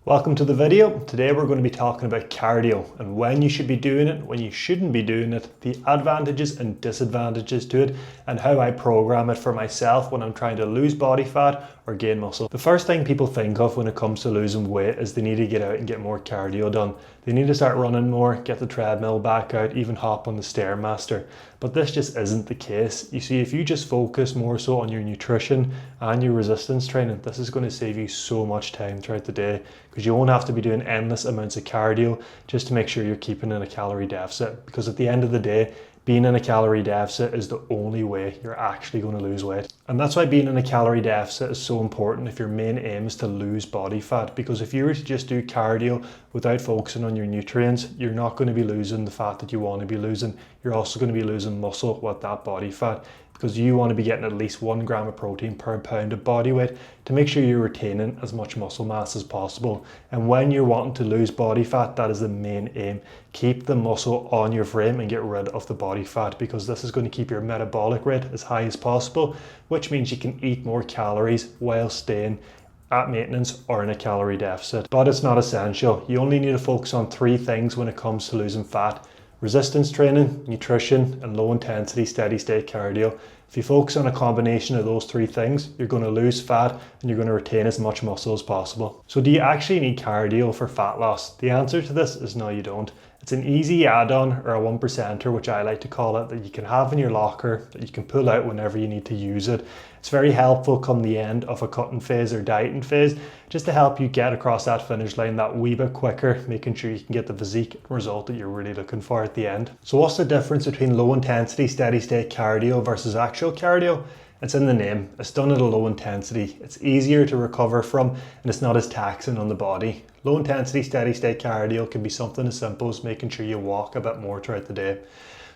Welcome to the video. Today we're going to be talking about cardio and when you should be doing it, when you shouldn't be doing it, the advantages and disadvantages to it, and how I program it for myself when I'm trying to lose body fat or gain muscle. The first thing people think of when it comes to losing weight is they need to get out and get more cardio done. They need to start running more, get the treadmill back out, even hop on the Stairmaster. But this just isn't the case. You see, if you just focus more so on your nutrition and your resistance training, this is going to save you so much time throughout the day, because you won't have to be doing endless amounts of cardio just to make sure you're keeping in a calorie deficit. Because at the end of the day, being in a calorie deficit is the only way you're actually going to lose weight. And that's why being in a calorie deficit is so important if your main aim is to lose body fat. Because if you were to just do cardio without focusing on your nutrients, you're not going to be losing the fat that you want to be losing. You're also going to be losing muscle with that body fat, because you want to be getting at least 1 gram of protein per pound of body weight to make sure you're retaining as much muscle mass as possible. And when you're wanting to lose body fat, that is the main aim. Keep the muscle on your frame and get rid of the body fat, because this is going to keep your metabolic rate as high as possible, which means you can eat more calories while staying at maintenance or in a calorie deficit. But it's not essential. You only need to focus on 3 things when it comes to losing fat: resistance training, nutrition, and low intensity steady state cardio. If you focus on a combination of those 3 things, you're going to lose fat and you're going to retain as much muscle as possible. So do you actually need cardio for fat loss? The answer to this is no, you don't. It's an easy add-on, or a 1%er, which I like to call it, that you can have in your locker, that you can pull out whenever you need to use it. It's very helpful come the end of a cutting phase or dieting phase, just to help you get across that finish line that wee bit quicker, making sure you can get the physique result that you're really looking for at the end. So what's the difference between low intensity steady state cardio versus actual cardio? It's in the name. It's done at a low intensity. It's easier to recover from, and it's not as taxing on the body. Low intensity steady state cardio can be something as simple as making sure you walk a bit more throughout the day.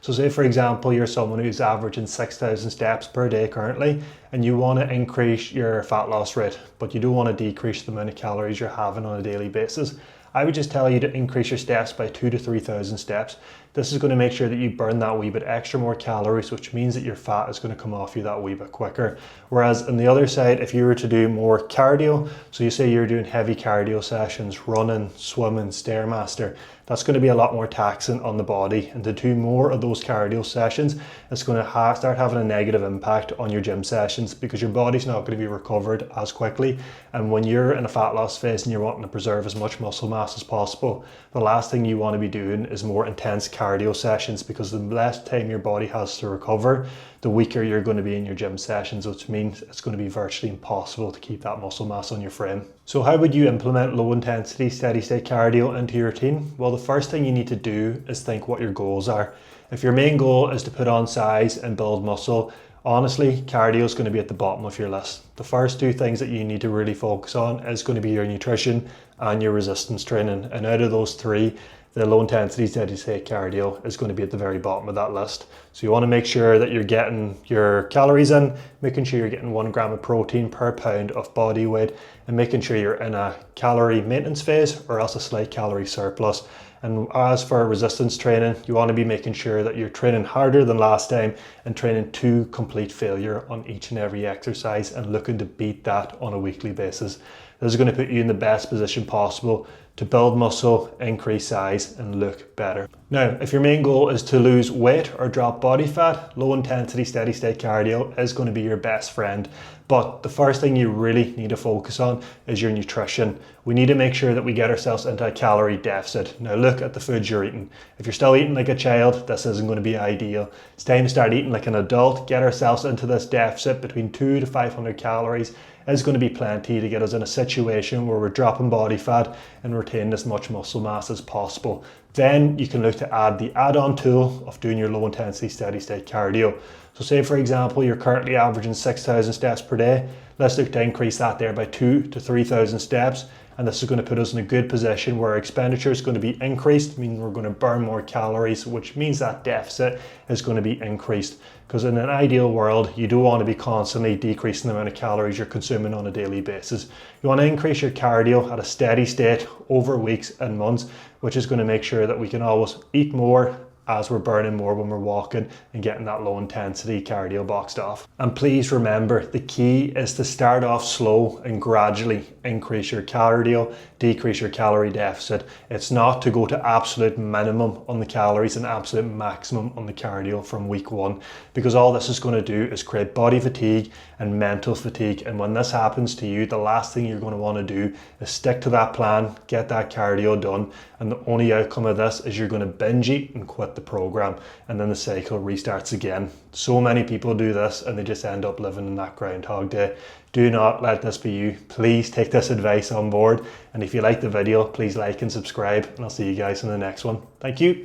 So say for example, you're someone who's averaging 6,000 steps per day currently, and you want to increase your fat loss rate, but you don't want to decrease the amount of calories you're having on a daily basis. I would just tell you to increase your steps by 2,000 to 3,000 steps. This is going to make sure that you burn that wee bit extra more calories, which means that your fat is going to come off you that wee bit quicker. Whereas on the other side, if you were to do more cardio, so you say you're doing heavy cardio sessions, running, swimming, Stairmaster, that's going to be a lot more taxing on the body. And to do more of those cardio sessions, it's going to start having a negative impact on your gym sessions, because your body's not going to be recovered as quickly. And when you're in a fat loss phase and you're wanting to preserve as much muscle mass as possible, the last thing you want to be doing is more intense cardio sessions, because the less time your body has to recover, the weaker you're going to be in your gym sessions, which means it's going to be virtually impossible to keep that muscle mass on your frame. So how would you implement low intensity steady state cardio into your routine? Well, the first thing you need to do is think what your goals are. If your main goal is to put on size and build muscle, honestly, cardio is going to be at the bottom of your list. The first 2 things that you need to really focus on is going to be your nutrition and your resistance training. And out of those 3, the low intensity steady state cardio is going to be at the very bottom of that list. So you want to make sure that you're getting your calories in, making sure you're getting 1 gram of protein per pound of body weight, and making sure you're in a calorie maintenance phase or else a slight calorie surplus. And as for resistance training, you want to be making sure that you're training harder than last time and training to complete failure on each and every exercise, and looking to beat that on a weekly basis. This is going to put you in the best position possible to build muscle, increase size, and look better. Now, if your main goal is to lose weight or drop body fat, low intensity steady state cardio is going to be your best friend. But the first thing you really need to focus on is your nutrition. We need to make sure that we get ourselves into a calorie deficit. Now look at the foods you're eating. If you're still eating like a child, this isn't going to be ideal. It's time to start eating like an adult, get ourselves into this deficit between 200 to 500 calories. Is going to be plenty to get us in a situation where we're dropping body fat and retaining as much muscle mass as possible. Then you can look to add the add-on tool of doing your low intensity steady state cardio. So say for example, you're currently averaging 6,000 steps per day. Let's look to increase that there by 2,000 to 3,000 steps. And this is going to put us in a good position where our expenditure is going to be increased, meaning we're going to burn more calories, which means that deficit is going to be increased. Because in an ideal world, you don't want to be constantly decreasing the amount of calories you're consuming on a daily basis. You want to increase your cardio at a steady state over weeks and months, which is going to make sure that we can always eat more, as we're burning more when we're walking and getting that low intensity cardio boxed off. And please remember, the key is to start off slow and gradually increase your cardio, decrease your calorie deficit. It's not to go to absolute minimum on the calories and absolute maximum on the cardio from week one, because all this is going to do is create body fatigue and mental fatigue. And when this happens to you, the last thing you're going to want to do is stick to that plan, get that cardio done, and the only outcome of this is you're going to binge eat and quit the program, and then the cycle restarts again. So many people do this and they just end up living in that Groundhog Day. Do not let this be you. Please take this advice on board, and if you like the video, please like and subscribe, and I'll see you guys in the next one. Thank you.